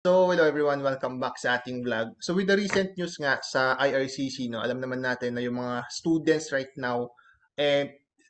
So, hello everyone, welcome back sa ating vlog. So, with the recent news nga sa IRCC, no, alam naman natin na yung mga students right now,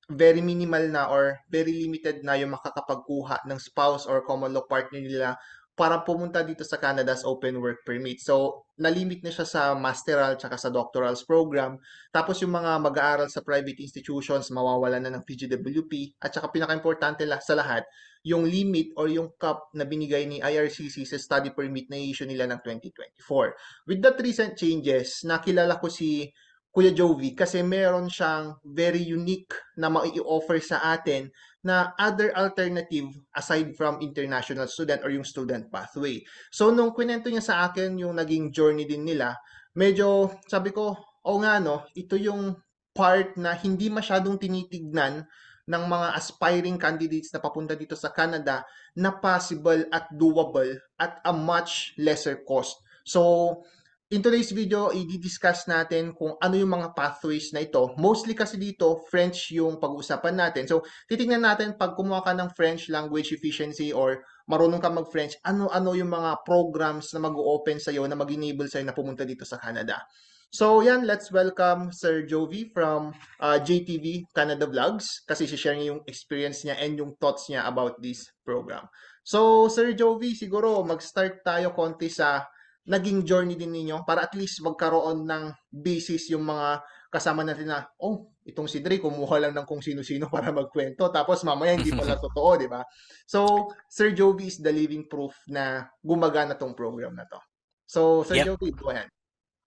very minimal na or very limited na yung makakapagkuha ng spouse or common law partner nila para pumunta dito sa Canada's open work permit. So, nalimit na siya sa masteral tsaka sa doctorals program. Tapos yung mga mag-aaral sa private institutions, mawawalan na ng PGWP. At saka pinaka-importante sa lahat, yung limit or yung cap na binigay ni IRCC sa study permit na issue nila ng 2024. With that recent changes, nakilala ko si Kuya Jovi kasi meron siyang very unique na mai-offer sa atin na other alternative aside from international student or yung student pathway. So nung kwento niya sa akin yung naging journey din nila, medyo sabi ko, oh nga no, ito yung part na hindi masyadong tinitignan ng mga aspiring candidates na papunta dito sa Canada na possible at doable at a much lesser cost. So, in today's video, i-discuss natin kung ano yung mga pathways na ito. Mostly kasi dito, French yung pag-uusapan natin. So, titingnan natin pag kumuha ka ng French language efficiency or marunong ka mag-French, ano-ano yung mga programs na mag-open sa'yo na mag-enable sa'yo na pumunta dito sa Canada. So, yan, let's welcome Sir Jovi from JTV Canada Vlogs kasi share niya yung experience niya and yung thoughts niya about this program. So, Sir Jovi, siguro mag-start tayo konti sa naging journey din ninyo para at least magkaroon ng basis yung mga kasama natin na, oh, itong si Dre, kumuha lang ng kung sino-sino para magkwento. Tapos mamaya hindi pala totoo, di ba? So, Sir Jovi is the living proof na gumagana tong program na to. So, Sir Yep. Jovi, go ahead.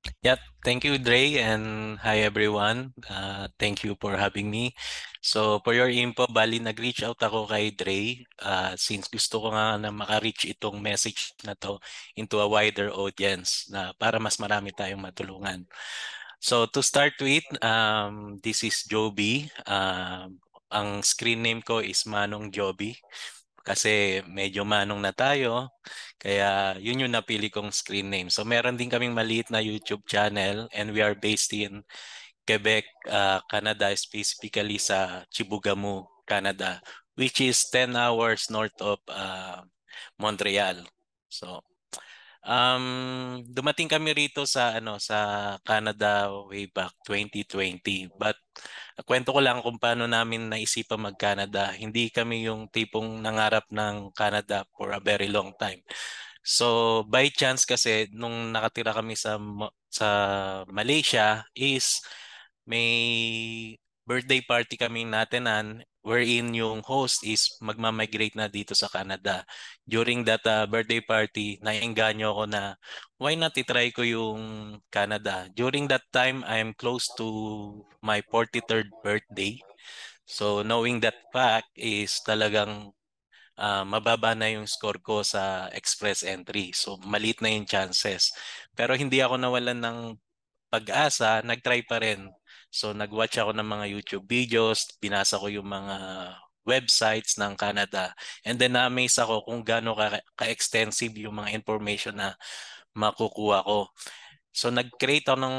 Yep. Thank you, Dre, and hi everyone. Thank you for having me. So, for your info, bali nag-reach out ako kay Dre since gusto ko nga na maka-reach itong message na to into a wider audience na para mas marami tayong matulungan. So, to start with, this is Joby. Ang screen name ko is Manong Joby kasi medyo manong na tayo. Kaya yun yung napili kong screen name. So meron din kaming maliit na YouTube channel and we are based in Quebec, Canada, specifically sa Chibougamau, Canada, which is 10 hours north of Montreal. So dumating kami rito sa sa Canada way back 2020. But kwento ko lang kung paano namin naisipan mag-Canada. Hindi kami yung tipong nangarap ng Canada for a very long time. So by chance kasi nung nakatira kami sa Malaysia is may birthday party kaming natenan wherein yung host is magmamigrate na dito sa Canada. During that birthday party, naengganyo ako na why not itry ko yung Canada. During that time, I am close to my 43rd birthday. So knowing that fact is talagang mababa na yung score ko sa express entry. So maliit na yung chances. Pero hindi ako nawalan ng pag-asa, nag-try pa rin. So nag-watch ako ng mga YouTube videos, binasa ko yung mga websites ng Canada. And then na-amaze ako kung gaano ka-extensive yung mga information na makukuha ko. So nag-create ako ng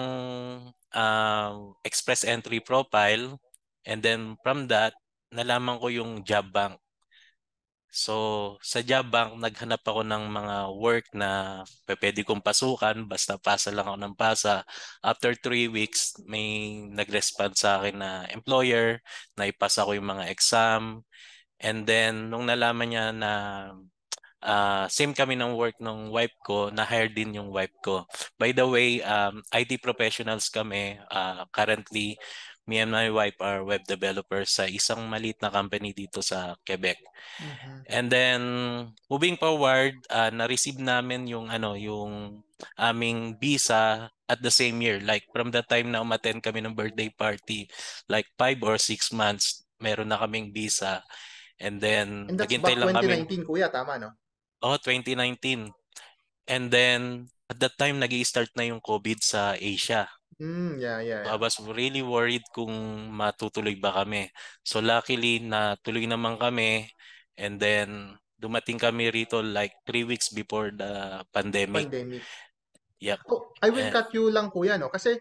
express entry profile and then from that, nalaman ko yung job bank. So, sa job bank, naghanap ako ng mga work na pwede kong pasukan, basta pasa lang ako ng pasa. After 3 weeks, may nag-respond sa akin na employer, na ipasa ko yung mga exam. And then, nung nalaman niya na same kami ng work ng wife ko, na-hire din yung wife ko. By the way, IT professionals kami. Currently, me and my wife are web developers sa isang maliit na company dito sa Quebec. Mhm. And then moving forward, na-receive namin yung yung aming visa at the same year. Like from the time na umattend kami ng birthday party, like 5 or 6 months, meron na kaming visa. And then And that's naghintay back lang kami. 2019, kuya, tama, no? 2019. And then at that time nag-i-start na yung COVID sa Asia. Yeah, yeah, So I yeah. was really worried kung matutuloy ba kami. So luckily natuloy naman kami and then dumating kami rito like 3 weeks before the pandemic. Pandemic. Yep. So, I will Eh, cut you lang, kuya, no? Kasi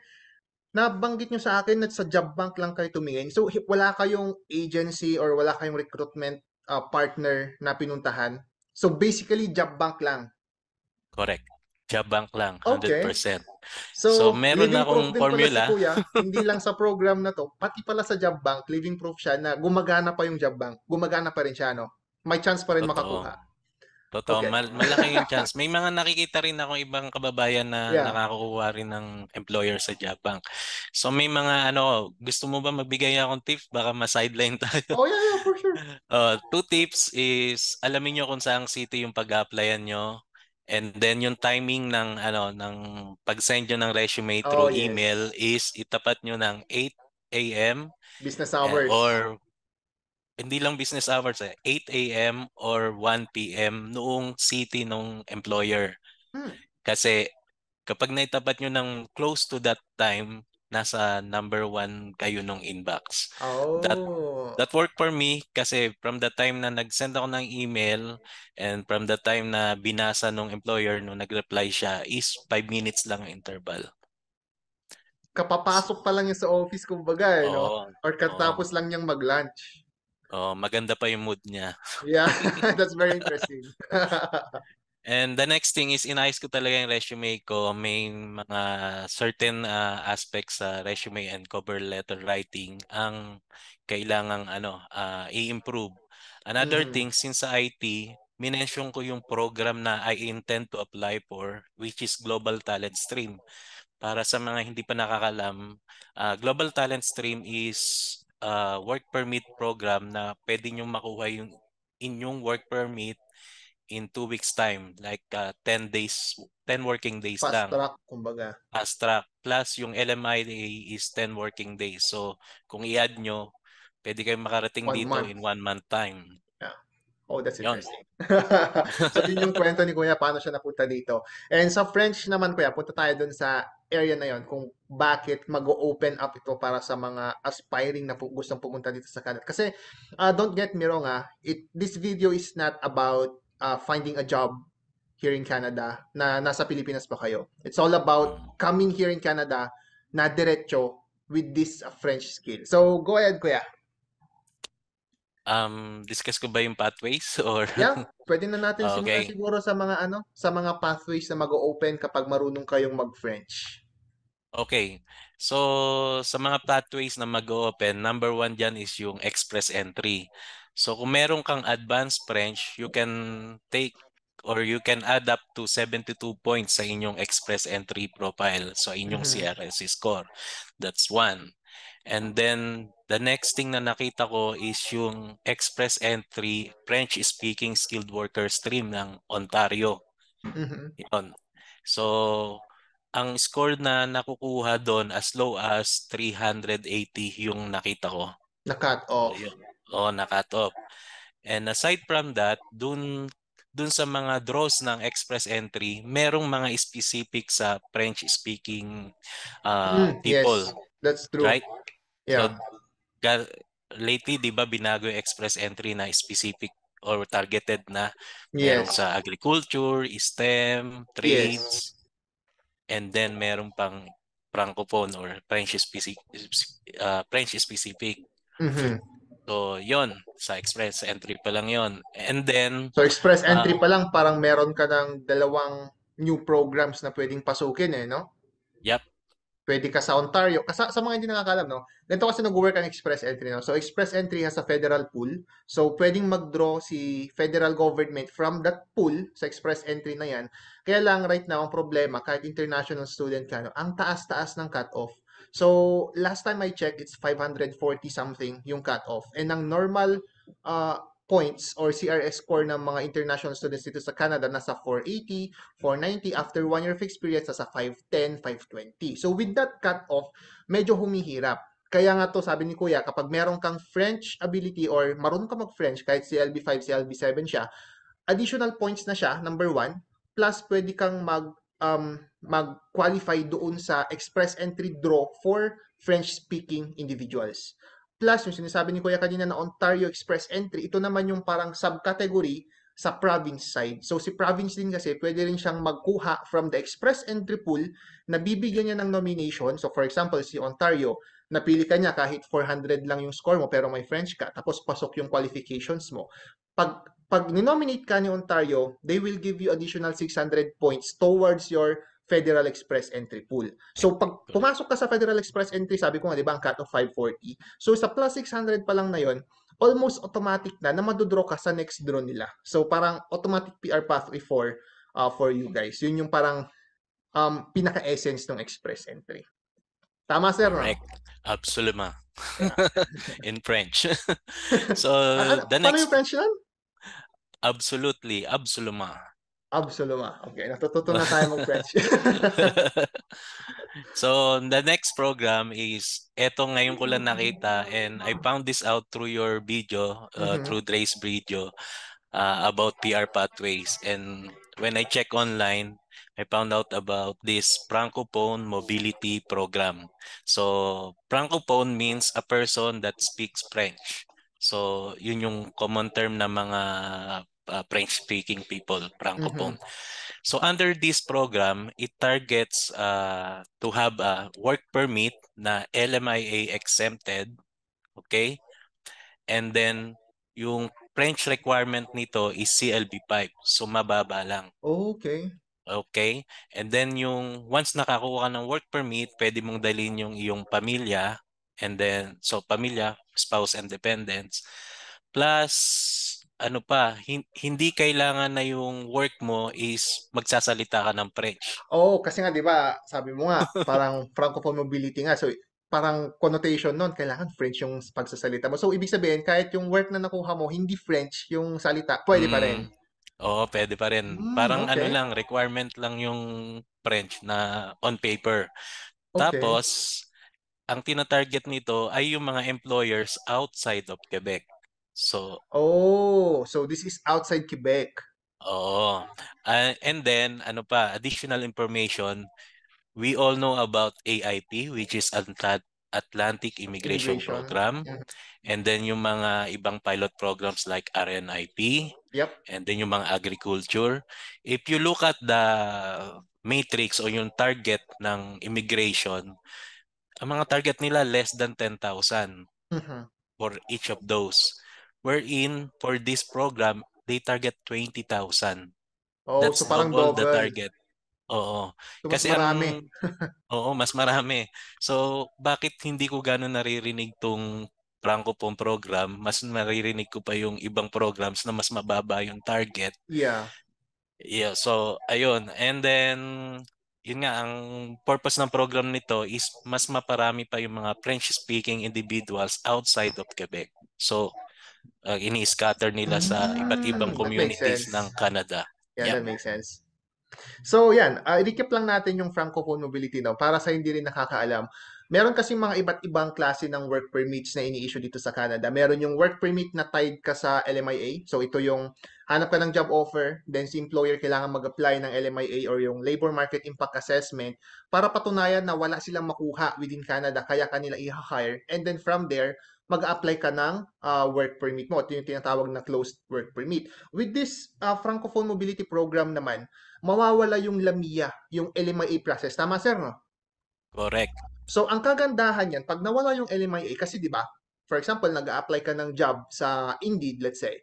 nabanggit nyo sa akin na sa job bank lang kayo tumingin. So, wala kayong agency or wala kayong recruitment partner na pinuntahan. So, basically, job bank lang. Correct. Job bank lang, Okay. 100%. So, So, meron living proof akong din pala si formula. Kuya, hindi lang sa program na to, pati pala sa job bank, living proof siya na gumagana pa yung job bank. Gumagana pa rin siya, no? May chance pa rin Totoo. makakuha. Totoo, Okay. malaki yung chance. May mga nakikita rin akong ibang kababayan na Yeah. nakakuha rin ng employer sa job bank. So may mga ano, gusto mo ba magbigay akong tips? Baka ma-sideline tayo. Oh, yeah, yeah, for sure. Two tips is alamin nyo kung saang city yung pag-applyan nyo. And then yung timing ng ng pag-send nyo ng resume Oh, through email yes. is itapat nyo ng 8 a.m. Business hours. or hindi lang business hours 8 a.m. or 1 p.m. noong city nung employer. Hmm. Kasi kapag naitapat nyo ng close to that time, nasa number one kayo nung inbox. That Oh. that worked for me kasi from the time na nag-send ako ng email and from the time na binasa nung employer nung nag-reply siya is 5 minutes lang ang interval. Kapapasok pa lang niya sa office, kumbaga, no? Oo, Or oo, katapos lang niyang mag-lunch. oo, maganda pa yung mood niya. Yeah, that's very interesting. And the next thing is inayos ko talaga yung resume ko. May mga certain aspects sa resume and cover letter writing ang kailangang i-improve. Another Mhm. thing, since sa IT, minention ko yung program na I intend to apply for, which is Global Talent Stream. Para sa mga hindi pa nakakalam, Global Talent Stream is work permit program na pwede nyo makuha yung inyong work permit in 2 weeks time, like 10 days, 10 working days Fast lang. track, kumbaga. Fast track. Plus yung LMIA is 10 working days. So kung i-add nyo, pwede kayong makarating 1 month. dito in 1 month time. Yeah. Oh, that's Yon. interesting. So, yun yung kwento ni Kuya, paano siya napunta dito. And sa French naman, Kuya, punta tayo dun sa area na yon kung bakit mag-open up ito para sa mga aspiring na gustong pumunta dito sa Canada. Kasi, don't get me wrong, this video is not about finding a job here in Canada na nasa Pilipinas pa kayo. It's all about Mm. coming here in Canada na diretso with this French skill. So, go ahead, Kuya. Discuss ko ba yung pathways or Yeah, pwede na natin simulan okay. siguro sa mga sa mga pathways na mag-o-open kapag marunong kayong mag-French. Okay. So, sa mga pathways na mag-open, number one dyan is yung express entry. So, kung meron kang advanced French, you can take or you can add up to 72 points sa inyong express entry profile. So, inyong Mhm. CRSC score. That's one. And then, the next thing na nakita ko is yung express entry French-speaking skilled worker stream ng Ontario. Mhm. Yun. So, ang score na nakukuha doon as low as 380 yung nakita ko. Na-cut So, off. yun. Oo, na-cut off. And aside from that, dun sa mga draws ng express entry, merong mga specific sa French-speaking Yes, people, that's true. right? So, Yeah. ga- lately, di ba, binago yung express entry na specific or targeted na merong Yes. sa agriculture, STEM, Yes. trades, and then meron pang francophone or French specific. Mhm. So, yon sa express entry pa lang yon. And then, So, express entry uh, pa lang, parang meron ka ng dalawang new programs na pwedeng pasukin no? yep, Pwede ka sa Ontario. Sa mga hindi nakakalam, no? Ganito kasi nag-work ang express entry, no? So, express entry has a federal pool. So, pwedeng mag-draw si federal government from that pool sa express entry na yan. Kaya lang, right now, ang problema, kahit international student ka, no? Ang taas-taas ng cut-off. So, last time I checked, it's 540 something yung cut-off. And ang normal points or CRS score ng mga international students dito sa Canada nasa 480, 490. After 1 year of experience, nasa 510, 520. So with that cut-off, medyo humihirap. Kaya nga to, sabi ni Kuya, kapag meron kang French ability or marunong ka mag-French, kahit CLB5, CLB7 siya, additional points na siya, number one, plus pwede kang mag-qualify doon sa express entry draw for French-speaking individuals. Plus, yung sinasabi ni Kuya kanina na Ontario Express Entry, ito naman yung parang subcategory sa province side. So, si province din kasi, pwede rin siyang magkuha from the express entry pool na bibigyan niya ng nomination. So, for example, si Ontario, napili ka niya kahit 400 lang yung score mo pero may French ka, tapos pasok yung qualifications mo. Pag pag ninominate ka ni Ontario, they will give you additional 600 points towards your Federal Express entry pool. So pag Correct. pumasok ka sa Federal Express entry, sabi ko nga, di ba, ang cut-off 540. So sa plus 600 pa lang na yon, almost automatic na madodraw ka sa next draw nila. So parang automatic PR pathway for you guys. Yun yung parang pinaka-essence ng express entry. Tama, sir, no? Correct. Absolument. Yeah. In French. So the Paano yung next, French nun? absolutely, absolument. Absoluma. Okay, natututo na tayo mag-French. So the next program is eto ngayon ko lang nakita and I found this out through your video, Mhm. through Dre's video about PR pathways. And when I check online, I found out about this Francophone Mobility Program. So Francophone means a person that speaks French. So yun yung common term na mga French-speaking people, Mhm. Francophone. So under this program, it targets to have a work permit na LMIA exempted, okay? And then yung French requirement nito is CLB5, so mababa lang. Okay. Okay? And then yung once nakakuha ka ng work permit, pwede mong dalhin yung iyong pamilya and then so pamilya, spouse and dependents. Plus ano pa, hindi kailangan na yung work mo is magsasalita ka ng French. Oo, kasi nga 'di ba, sabi mo nga parang Francophone mobility nga. So parang connotation nun kailangan French yung pagsasalita mo. So ibig sabihin kahit yung work na nakuha mo hindi French yung salita, pwede pa rin? Mm. Oo, pwede pa rin. Parang ano Okay. lang, requirement lang yung French na on paper. Okay. Tapos, ang tina-target nito ay yung mga employers outside of Quebec. So, Oh, so this is outside Quebec. oo. And then, ano pa, additional information, we all know about AIP, which is Atlantic Immigration Immigration. Program. Mhm. And then yung mga ibang pilot programs like RNIP, Yep. and then yung mga agriculture. If you look at the matrix o yung target ng immigration, ang mga target nila less than 10,000 Mhm. for each of those. Wherein, for this program, they target 20,000. Oh, That's so parang double the double. target. Oo. So mas Kasi marami. oo, mas marami. So, bakit hindi ko gano'n naririnig tong Francophone program? Mas maririnig ko pa yung ibang programs na mas mababa yung target. Yeah. Yeah, so ayun. And then yun nga ang purpose ng program nito is mas maparami pa yung mga French-speaking individuals outside of Quebec. So ini-scatter nila sa iba't ibang That makes communities sense. ng Canada. Yeah, Yeah, that makes sense. So yan, i-recap lang natin yung Francophone mobility daw para sa hindi rin nakakaalam. Meron kasing mga iba't ibang klase ng work permits na ini-issue dito sa Canada. Meron yung work permit na tied ka sa LMIA. So ito yung hanap ka ng job offer, then si employer kailangan mag-apply ng LMIA or yung Labor Market Impact Assessment para patunayan na wala silang makuha within Canada kaya kanila i-hire. And then from there, mag-apply ka ng work permit mo. Ito yung tinatawag na closed work permit. With this Francophone Mobility Program naman, mawawala yung LAMIA, yung LMIA process. Tama, sir, no? correct. So, ang kagandahan yan, pag nawala yung LMIA, kasi di ba, for example, nag-a-apply ka ng job sa Indeed, let's say,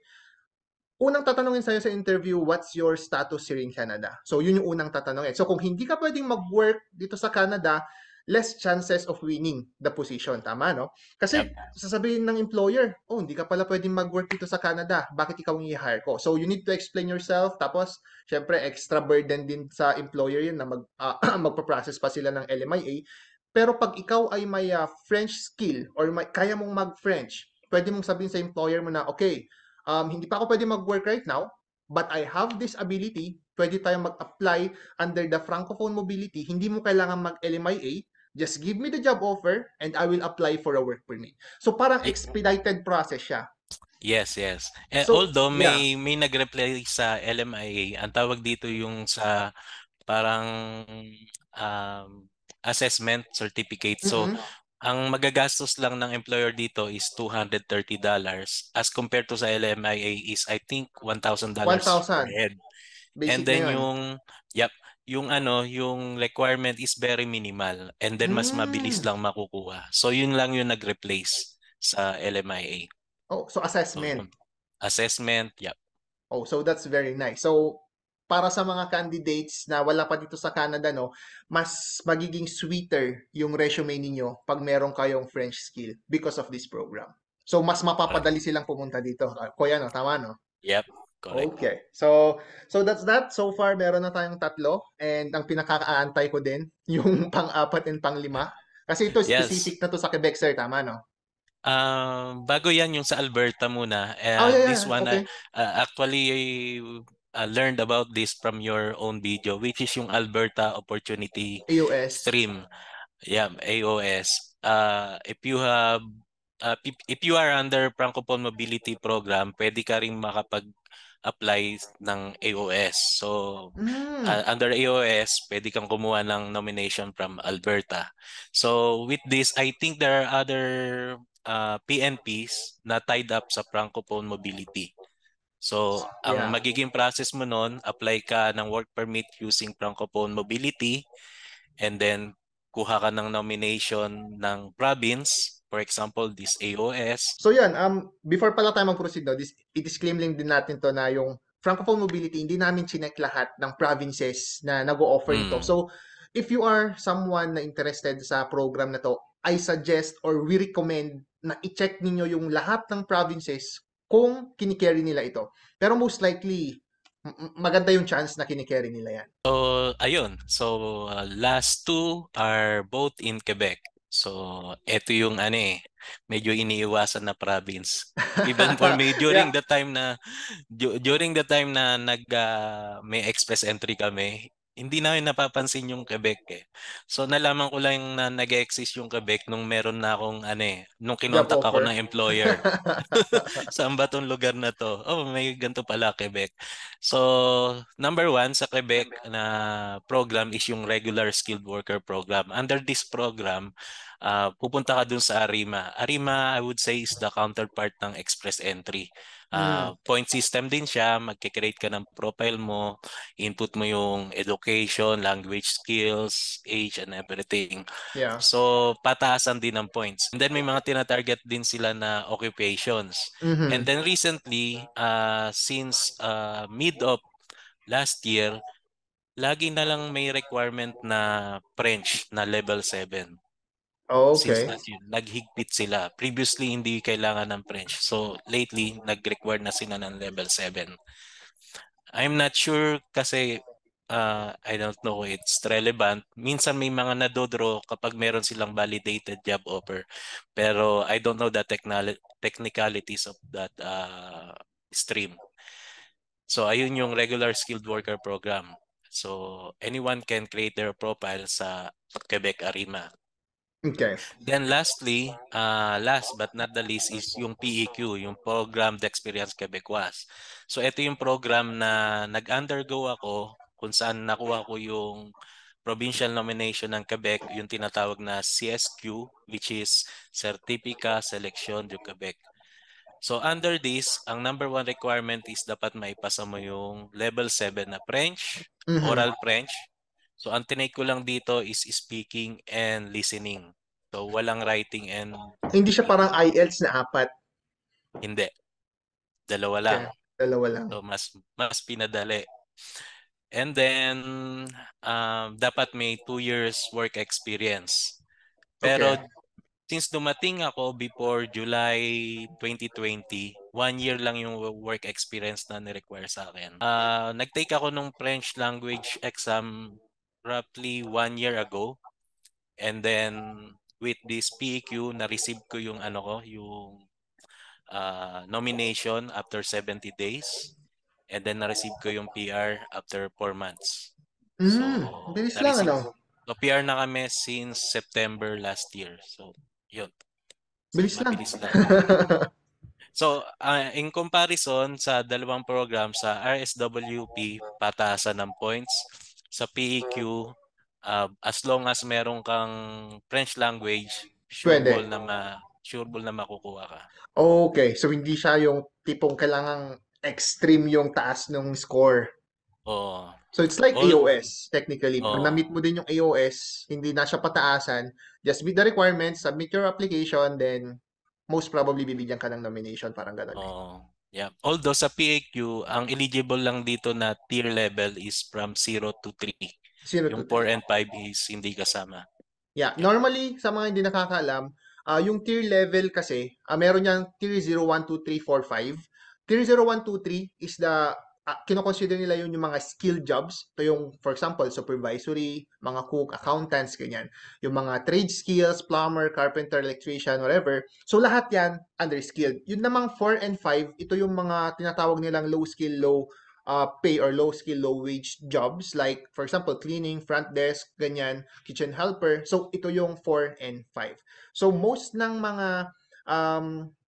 unang tatanungin sa'yo sa interview, what's your status here in Canada? So, yun yung unang tatanungin. So, kung hindi ka pwedeng mag-work dito sa Canada, less chances of winning the position. Tama, no? Kasi, Yep. sasabihin ng employer, oh, hindi ka pala pwedeng mag-work dito sa Canada. Bakit ikaw ang i-hire ko? So, you need to explain yourself. Tapos, syempre, extra burden din sa employer yun na magpa-process pa sila ng LMIA. Pero pag ikaw ay may French skill or kaya mong mag-French, pwede mong sabihin sa employer mo na, okay, hindi pa ako pwede mag-work right now, but I have this ability, pwede tayong mag-apply under the Francophone Mobility, hindi mo kailangan mag-LMIA, just give me the job offer and I will apply for a work permit. So parang Y- expedited process siya. Yes, yes. So, Although yeah. may nag-reply sa LMIA, ang tawag dito yung sa parang um, assessment certificate. So, Mm-mm. ang magagastos lang ng employer dito is $230 as compared to sa LMIA is I think $1,000 per 1,000. head. And Basic na then yon. yep, yung requirement is very minimal and then mas mabilis Mm. lang makukuha. So yun lang yung nag-replace sa LMIA. Oh, so Oo. assessment. Assessment, yep. Oh, so that's very nice. So, para sa mga candidates na wala pa dito sa Canada, no, mas magiging sweeter yung resume ninyo pag meron kayong French skill because of this program. So, mas Correct. mapapadali silang pumunta dito. Kuya, no? Tama, no? Yep, correct. Okay. So that's that. So far, meron na tayong tatlo. And ang pinakakaantay ko din, yung pang-apat and pang-lima. Kasi ito Yes. specific na to sa Quebec, sir. Tama, no? Bago yan yung sa Alberta muna. Oh, yeah, This yeah. one, Okay. actually, learned about this from your own video, which is yung Alberta Opportunity AOS. Stream. Yeah, AOS. If you are under Francophone Mobility Program, pwede ka ring makapag-apply ng AOS. So, Hmm. under AOS, pwede kang kumuha ng nomination from Alberta. So, with this, I think there are other PNPs na tied up sa Francophone Mobility. So, ang Yeah. magiging process mo nun, apply ka ng work permit using Francophone Mobility. And then kuha ka ng nomination ng province, for example, this AOS. So yan, before pala tayo mag-proceed, no, i-disclaim lang din natin to na yung Francophone Mobility, hindi namin chinek lahat ng provinces na nag-o-offer nito. Mm. So, if you are someone na interested sa program na to, I suggest or we recommend na i-check ninyo yung lahat ng provinces kung kinikerry nila ito. Pero most likely, maganda yung chance na kinikerry nila yan. So, ayun. So, last two are both in Quebec. So, eto yung ano medyo iniiwasan na province. Even for me, Yeah. during the time na may express entry kami, hindi namin napapansin yung Quebec eh. So nalaman ko lang na nag-exist yung Quebec nung meron na akong nung Job kinontak ako offer. ng employer. Saan ba tong lugar na to? Oh, may ganito pala, Quebec. So, number one sa Quebec na program is yung Regular Skilled Worker Program. Under this program, pupunta ka dun sa Arima. Arima, I would say, is the counterpart ng Express Entry. Mm, Point system din siya. Magkikreate ka ng profile mo. Input mo yung education, language skills, age, and everything. yeah. So, pataasan din ng points. And then may mga tina-target din sila na occupations. And Mhm. then recently, since mid of last year, lagi na lang may requirement na French na level 7. Since Okay. last year, naghigpit sila. Previously, hindi kailangan ng French. So, lately, nag-require na sila ng level 7. I'm not sure kasi I don't know it's relevant. Minsan may mga nadodraw kapag meron silang validated job offer. Pero I don't know the technicalities of that stream. So ayun yung regular skilled worker program. So anyone can create their profile sa Quebec Arima. Okay. Then lastly, last but not the least is yung PEQ, yung Programmed Experience Quebecois. So ito yung program na nag-undergo ako kung saan nakuha ko yung provincial nomination ng Quebec, yung tinatawag na CSQ, which is Certifica Selection du Quebec. So under this, ang number one requirement is dapat maipasa mo yung level 7 na French, Mhm. oral French. So ang tinake ko lang dito is speaking and listening. So walang writing and Hindi siya parang reading. IELTS na apat. Hindi, dalawa lang. Okay. Dalawa lang. So mas pinadali. And then dapat may 2 years work experience. Pero Okay. since dumating ako before July 2020, 1 year lang yung work experience na ni-require sa akin. Nag-take ako ng French language exam roughly 1 year ago. And then with this PEQ, na-receive ko yung nomination after 70 days. And then na-receive ko yung PR after 4 months. So, Bilis lang na-receive. ano? So, PR na kami since September last year. So, yun. So, Bilis lang. mabilis lang. So, in comparison sa dalawang program, sa RSWP, pataasan ng points. Sa PEQ, as long as meron kang French language, Pwede. sureball na makukuha ka. Okay. So, hindi siya yung tipong kailangang extreme yung taas ng score. Oo. So, it's like All, AOS, technically. Pag oo. na-meet mo din yung AOS, hindi na siya pataasan. Just meet the requirements, submit your application, then most probably bibigyan ka ng nomination. Parang ganun eh. Oo. Yeah. Although sa PAQ, ang eligible lang dito na tier level is from 0 to 3. 0 to Yung 4 3. and 5 is hindi kasama. Yeah, Yep. normally sa mga hindi nakakaalam, yung tier level kasi, meron yang tier 0, 1, 2, 3, 4, 5. Tier 0, 1, 2, 3 is the kino-consider nila yun yung mga skilled jobs. Ito yung, for example, supervisory, mga cook, accountants, ganyan. Yung mga trade skills, plumber, carpenter, electrician, whatever. So lahat yan under skilled. Yun namang 4 and 5, ito yung mga tinatawag nilang low skill, low pay or low skill, low wage jobs like for example, cleaning, front desk, ganyan, kitchen helper. So ito yung 4 and 5. So most ng mga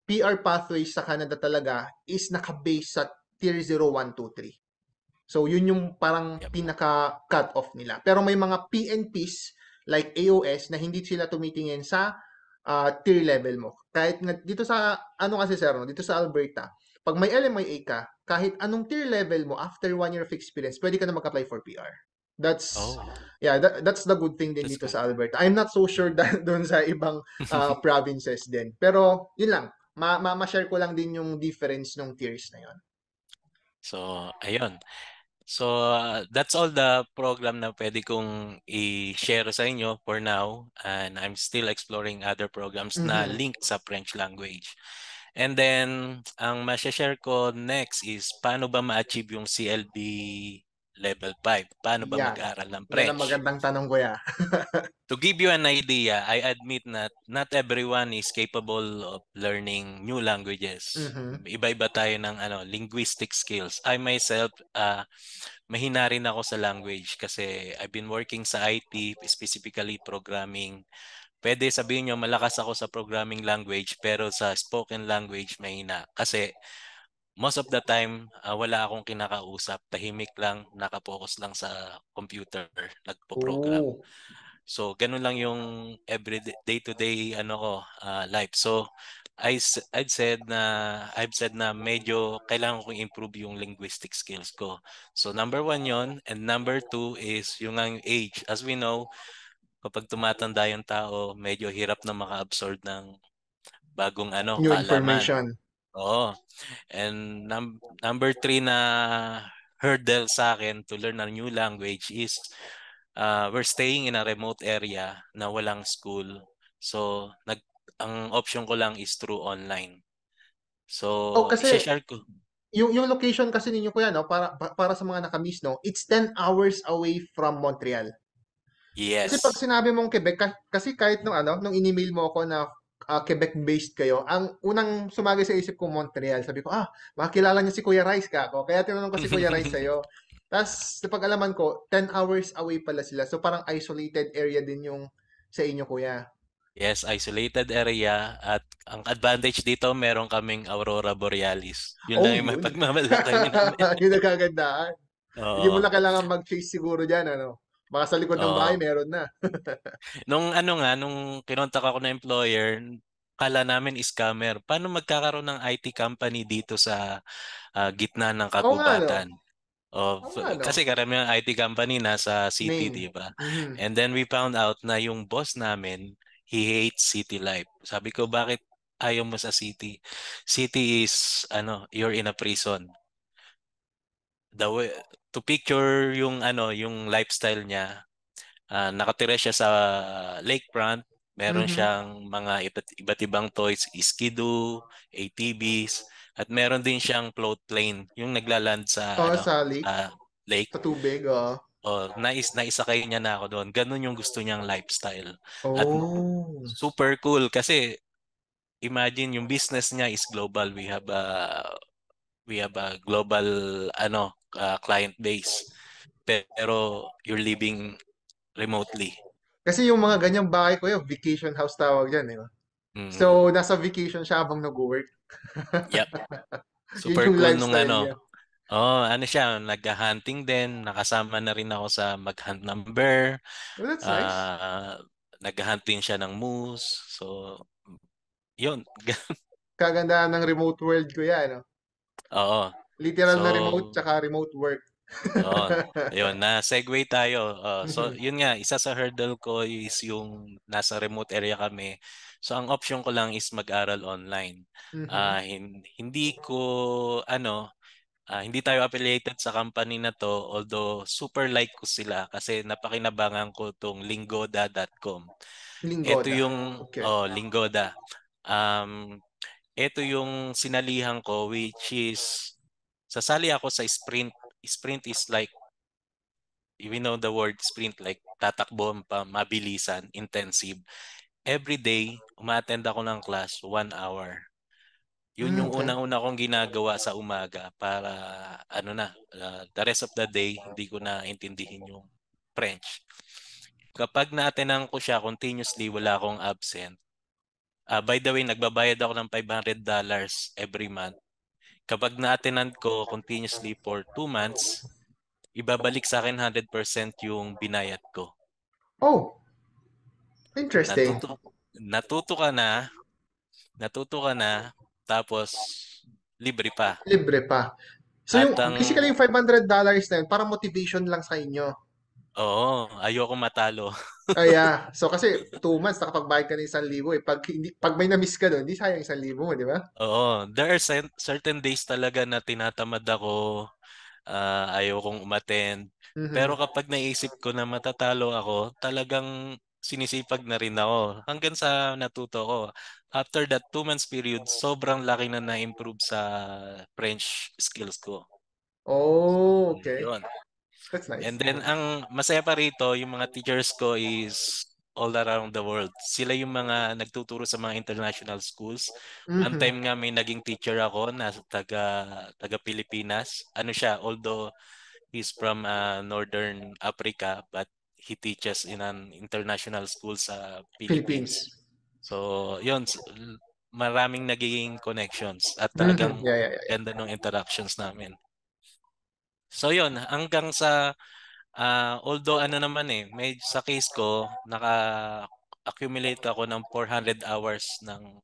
PR pathways sa Canada talaga is naka-base sa tier 0, 1, 2, 3. So yun yung parang Yep. pinaka cut off nila. Pero may mga PNPs like AOS na hindi sila tumitingin sa tier level mo. Kahit nga dito sa ano kasi sir, no? Dito sa Alberta, pag may LMIA ka, kahit anong tier level mo after 1 year of experience, pwede ka na mag-apply for PR. That's Oh, yeah, that's the good thing din that's dito good. sa Alberta. I'm not so sure doon sa ibang provinces din. Pero yun lang, ma-share ko lang din yung difference ng tiers na yun. So, ayun. So, that's all the program na pwede kong i-share sa inyo for now. And I'm still exploring other programs na Mhm. linked sa French language. And then, ang share ko next is paano ba ma-achieve yung CLB Level 5? Paano ba Yan. mag-aral ng Yan ang French? magandang tanong ko ya. To give you an idea, I admit that not everyone is capable of learning new languages. Mhm. Iba-iba tayo ng linguistic skills. I myself, mahina rin ako sa language kasi I've been working sa IT, specifically programming. Pwede sabihin nyo malakas ako sa programming language pero sa spoken language mahina. Kasi most of the time, wala akong kinakausap. Tahimik lang, nakapokus lang sa computer, nagpo-program. Oh. So, ganun lang yung every day-to-day life. So, I've said na medyo kailangan kong improve yung linguistic skills ko. So, number one yon, and number two is yung ang age. As we know, kapag tumatanda yung tao, medyo hirap na maka-absorb ng bagong New kaalaman. information. Oo. And number three na hurdle sa akin to learn a new language is we're staying in a remote area na walang school. So, ang option ko lang is through online. Oh, So, kasi i-share ko. yung location kasi ninyo kuya no, para sa mga naka-miss no, it's 10 hours away from Montreal. Kasi pag Yes. sinabi mong Quebec, kasi kahit nung ano, nung in-email mo ako na Quebec-based kayo, ang unang sumagi sa isip ko Montreal. Sabi ko, makakilala niya si Kuya Rice ka ako. Kaya tinanong ko si Kuya Rice sa'yo. Tapos, napag-alaman ko, 10 hours away pala sila. So, parang isolated area din yung sa inyo, Kuya. Yes, isolated area at ang advantage dito meron kaming Aurora Borealis. Yun lang Oh, yung may yun. pagmamalaki namin. Yung nagagandaan. Hindi mo Oo. na kailangan mag-chase siguro dyan, ano? Baka sa likod ng bahay, Oo. meron na. Nung kinontak ako ng employer, kala namin scammer. Paano magkakaroon ng IT company dito sa gitna ng Oo nga, no? kagubatan? Oo nga, no? Kasi karamihan ng IT company nasa city, Main. di ba? Mhm. And then we found out na yung boss namin, he hates city life. Sabi ko, bakit ayaw mo sa city? City is, you're in a prison. The way, to picture yung, yung lifestyle niya, nakatira siya sa lakefront. Meron Mhm. siyang mga iba't ibang toys, Skidoo, ATVs, at meron din siyang float plane, yung naglaland sa Oo, sa lake, sa lake. sa tubig, oo. O naisakay niya na ako doon. Ganun yung gusto niyang lifestyle. At Oh. super cool kasi imagine yung business niya is global. We have a global client base. Pero you're living remotely. Kasi yung mga ganyang bahay ko yung vacation house tawag yan, eh. Mm. So, nasa vacation siya habang nag-work. Yep. Yun Super yung cool nung lifestyle niya. siya, nag-hunting din. Nakasama na rin ako sa mag-hunt ng bear. Well, that's nice. Ah, nag-hunt din siya ng moose. So, yun. Kagandahan ng remote world ko yan, no? Oo. Literal So, na remote tsaka remote work. Oo, ayun na segue tayo. So Mhm. yun nga, isa sa hurdle ko is yung nasa remote area kami. So ang option ko lang is mag-aral online. Mhm. Hindi ko ano, hindi tayo affiliated sa company na to, although super like ko sila kasi napakinabangan ko tong linggoda.com. Ito Linggoda. yung Okay. Linggoda. Um ito yung sinalihan ko, which is sasali ako sa sprint. Sprint is like, we know the word sprint, like tatakbo pa, mabilisan, intensive. Every day, umaattend ako ng class 1 hour. Yun yung Okay. unang-una kong ginagawa sa umaga para the rest of the day hindi ko na intindihin yung French. Kapag na-attendan ko siya continuously, wala akong absent. By the way, nagbabayad ako ng $500 every month. Kapag na-attendan ko continuously for 2 months, ibabalik sa akin 100% yung binayad ko. Oh, interesting. Natuto natuto ka na, natuto ka na, tapos libre pa. Libre pa. So At yung ang basically yung $500 na yun, parang motivation lang sa inyo. ayoko matalo. Oh yeah. So kasi 2 months nakapagbayad ka ng 1,000 eh. Pag may na-miss ka doon, di sayang 1,000 mo, di ba? Oo, there are certain days talaga na tinatamad ako, ayaw kong umattend. Pero Mhm. kapag naisip ko na matatalo ako, talagang sinisipag na rin ako hanggang sa natuto ko. After that 2 months period, sobrang laki na na-improve sa French skills ko. Oh, okay. Yun. That's And nice. then ang masaya pa rito, yung mga teachers ko is all around the world. Sila yung mga nagtuturo sa mga international schools. One Mhm. time nga may naging teacher ako na taga Pilipinas. Ano siya, although he's from Northern Africa, but he teaches in an international school sa Philippines. Philippines. So, yun, maraming nagiging connections at Mhm. talagang Yeah, yeah, yeah, yeah. ganda ng interactions namin. So, yun, hanggang sa although ano naman sa case ko, naka-accumulate ako ng 400 hours ng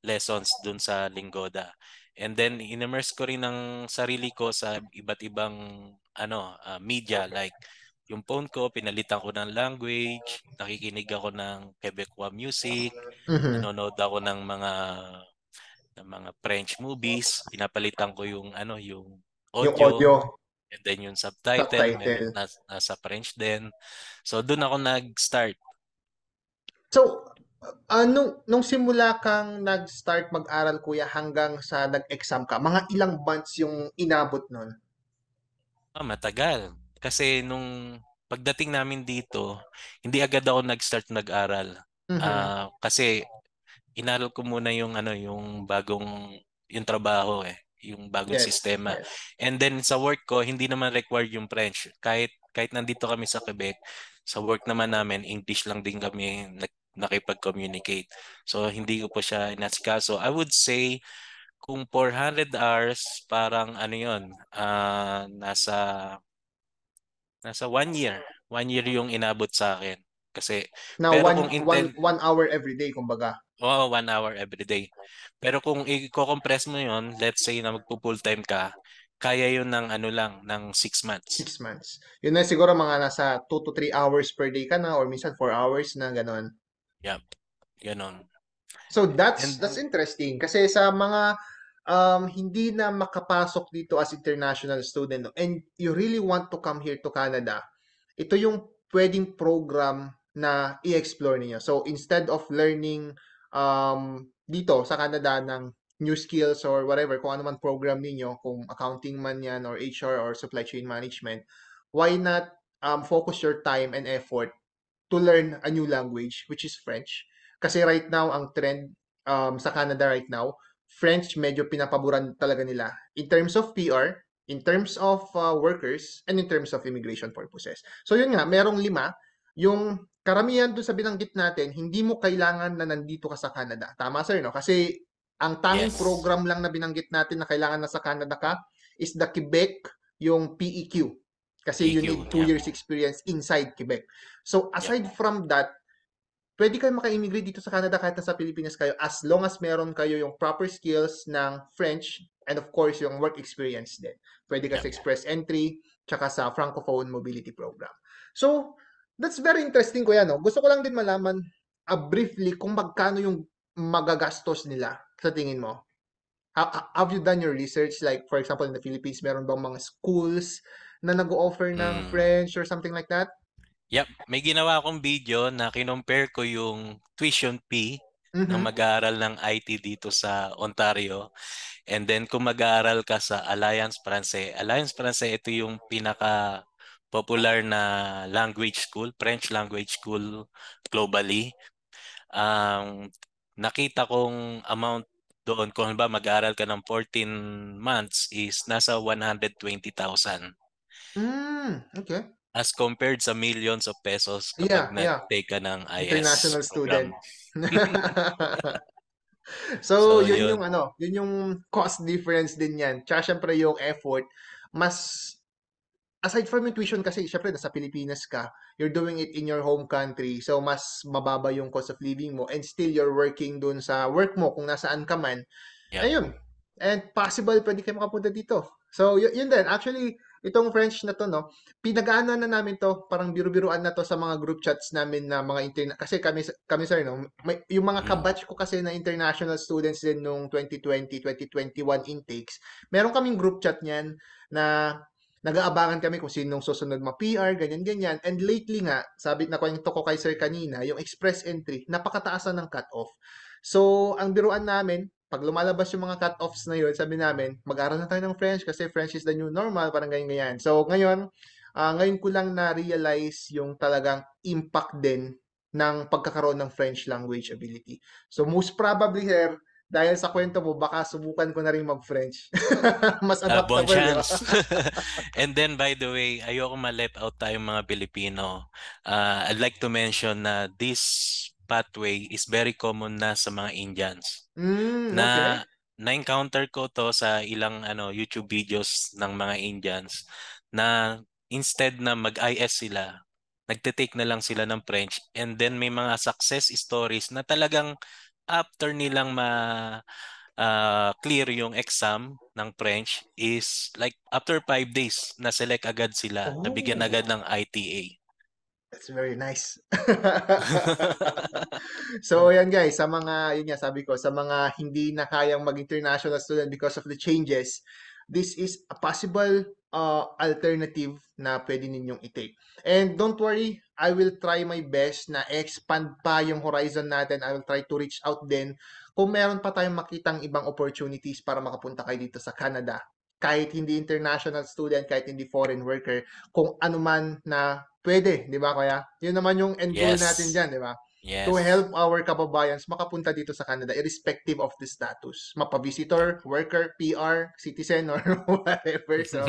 lessons dun sa Linggoda. And then, in-immerse ko rin ang sarili ko sa iba't ibang media, like yung phone ko, pinalitan ko ng language, nakikinig ako ng Quebecois music, Mhm. nanonood ako ng mga French movies, pinapalitan ko yung Yung audio, audio, and then yung subtitle, subtitle. nasa French din. So doon ako nag-start. So, nung simula kang nag-start mag-aral kuya hanggang sa nag-exam ka, mga ilang months yung inabot nun? Matagal. Kasi nung pagdating namin dito, hindi agad ako nag-start nag-aral. Mhm. Kasi inaral ko muna yung bagong yung trabaho yung bagong Yes, sistema. yes. And then sa work ko, hindi naman required yung French. Kahit nandito kami sa Quebec, sa work naman namin, English lang din kami nakipag-communicate. So hindi ko po siya inasikaso. I would say kung 400 hours, parang ano yun, nasa 1 year. 1 year yung inabot sa akin. Kasi, Na pero one, kung one, 1 hour every day, kumbaga. 1 hour every day. Pero kung i-compress mo yun, let's say na magpo-full time ka, kaya yun ng ano lang, ng 6 months. 6 months. Yun na siguro mga nasa 2 to 3 hours per day ka na or minsan 4 hours na gano'n. Yep, ganon. So that's And, interesting kasi sa mga hindi na makapasok dito as international student no, and you really want to come here to Canada, ito yung pwedeng program na i-explore niyo. So instead of learning dito sa Canada ng new skills or whatever, kung ano man program ninyo, kung accounting man yan or HR or supply chain management, why not focus your time and effort to learn a new language, which is French. Kasi right now, ang trend sa Canada right now, French medyo pinapaboran talaga nila in terms of PR, in terms of workers, and in terms of immigration purposes. So yun nga, merong 5. Yung karamihan doon sa binanggit natin, hindi mo kailangan na nandito ka sa Canada. Tama sir, no? Kasi ang tanging yes, program lang na binanggit natin na kailangan na sa Canada ka is the Quebec, yung PEQ. Kasi you EQ, need two yep, years experience inside Quebec. So yep, aside from that, pwede kayo maka-immigrate dito sa Canada kahit nasa Pilipinas kayo as long as meron kayo yung proper skills ng French and of course yung work experience din. Pwede ka yep. sa express entry, tsaka sa Francophone Mobility Program. So, that's very interesting, kuya, no? Gusto ko lang din malaman briefly kung magkano yung magagastos nila sa tingin mo. Have you done your research? Like, for example, in the Philippines, meron bang mga schools na nag-o-offer ng Mm. French or something like that? Yep, may ginawa akong video na kinompare ko yung tuition fee ng Mm-hmm. mag-aaral ng IT dito sa Ontario. And then kung mag-aaral ka sa Alliance Française, Alliance Française ito yung pinaka popular na language school, French language school globally. Ang nakita kong amount doon kung ba mag-aaral ka ng 14 months is nasa 120,000 Okay. as compared sa millions of pesos kapag Yeah, yeah. nag-take ka ng IS International student. program. So, So yun yung yun. ano, yun yung cost difference din yan. Tsaka syempre yung effort, mas aside from yung tuition kasi syempre nasa Pilipinas ka, you're doing it in your home country. So, mas mababa yung cost of living mo and still you're working dun sa work mo kung nasaan ka man. Yep. Ayun. And possible pwede kayo makapunta dito. So, yun din. Actually, itong French na to, no, pinag-ano na namin to, parang biru-biruan na to sa mga group chats namin na mga kasi kami sir, no, yung mga Mhm. kabatch ko kasi na international students din nung 2020, 2021 intakes, meron kaming group chat niyan na nag-aabangan kami kung sinong susunod ma-PR, ganyan-ganyan. And lately nga, sabi na kwento ko kay sir kanina, yung express entry, napakataasan ng cut-off. So, ang biruan namin, pag lumalabas yung mga cut-offs na yun, sabi namin, mag-aral na tayo ng French kasi French is the new normal, parang ganyan-ganyan. So, ngayon ko lang na-realize yung talagang impact din ng pagkakaroon ng French language ability. So, most probably, here, dahil sa kwento mo, baka subukan ko na rin mag-French. Mas Bon adaptable, di ba? chance. And then, by the way, ayoko ma-left out tayong mga Pilipino. I'd like to mention na this pathway is very common na sa mga Indians. Okay. Na na-encounter ko to sa ilang YouTube videos ng mga Indians na instead na mag-IS sila, nagte-take na lang sila ng French and then may mga success stories na talagang after nilang clear yung exam ng French is like after 5 days na-select agad sila, nabigyan agad Oh, ng ITA. that's very nice. So, yan guys, sa mga, yun nga sabi ko, sa mga hindi na kayang mag-international student because of the changes, this is a possible alternative na pwede ninyong i-take. And don't worry, I will try my best na expand pa yung horizon natin. I will try to reach out din kung meron pa tayong makitang ibang opportunities para makapunta kayo dito sa Canada. Kahit hindi international student, kahit hindi foreign worker, kung ano man na pwede, di ba kaya? Yun naman yung end goal natin Yes. dyan, di ba? To Yes. help our kababayans makapunta dito sa Canada irrespective of the status. Mapa-visitor, worker, PR, citizen, or whatever. So,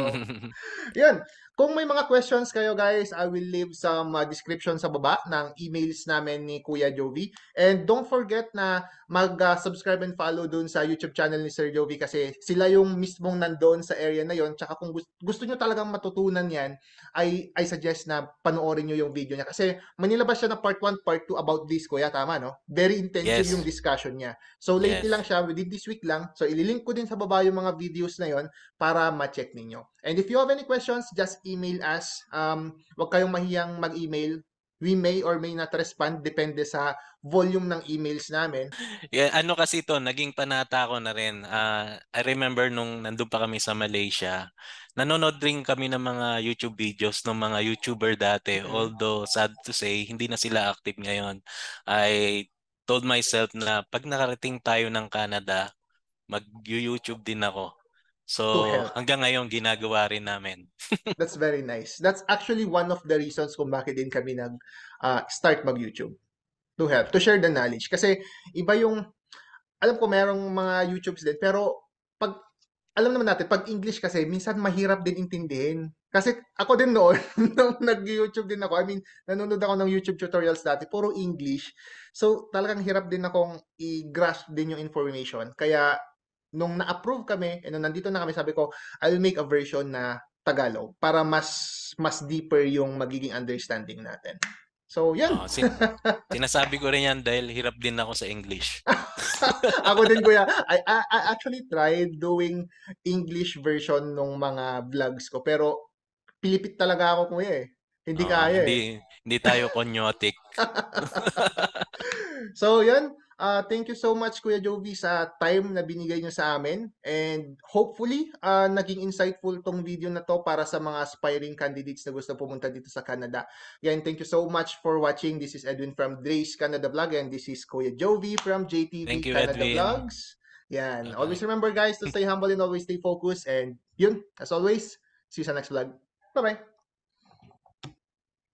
yun. Kung may mga questions kayo guys, I will leave some description sa baba ng emails namin ni Kuya Jovi. And don't forget na mag-subscribe and follow dun sa YouTube channel ni Sir Jovi kasi sila yung mismong nandoon sa area na yon. Tsaka kung gusto nyo talagang matutunan yan, I suggest na panoorin nyo yung video niya. Kasi manilabas siya na part 1, part 2 about this, Kuya. Tama, no? Very intensive yung Yes. discussion niya. So, lately lang Yes. siya, within this week lang. So, ililink ko din sa baba yung mga videos na yon para ma-check ninyo. And if you have any questions, just email us. Huwag kayong mahiyang mag-email. We may or may not respond depende sa volume ng emails namin. Yeah, ano kasi ito, naging panata ko na rin. I remember nung nandun pa kami sa Malaysia, nanonood rin kami ng mga YouTube videos ng mga YouTuber dati. Mm, Although, sad to say, hindi na sila active ngayon. I told myself na pag nakarating tayo ng Canada, mag-YouTube din ako. So, to help. hanggang ngayon, ginagawa rin namin. That's very nice. That's actually one of the reasons kung bakit din kami nag-start mag-YouTube. To help, to share the knowledge. Kasi iba yung alam ko merong mga YouTubes din, pero pag alam naman natin, pag English kasi, minsan mahirap din intindihin. Kasi ako din noon, nung nag-YouTube din ako, I mean, nanonood ako ng YouTube tutorials dati, puro English. So, talagang hirap din akong i-grasp din yung information. Kaya, nung na-approve kami, and nung nandito na kami, sabi ko, I'll make a version na Tagalog para mas deeper yung magiging understanding natin. So, Oh, yan. sinasabi ko rin yan dahil hirap din ako sa English. Ako din kuya. I actually tried doing English version nung mga vlogs ko pero pilipit talaga ako kuya eh. Hindi Oo, kaya eh. hindi tayo konyotic. So, yun. Thank you so much, Kuya Jovi, sa time na binigay niyo sa amin. And hopefully, naging insightful tong video na to para sa mga aspiring candidates na gusto pumunta dito sa Canada. Yan, thank you so much for watching. This is Edwin from Dre's Canada Vlog, and this is Kuya Jovi from Thank JTV you, Canada Edwin. Vlogs. Yan. Always Bye-bye. remember, guys, to stay humble and always stay focused. And yun, as always, see you sa next vlog. Bye-bye.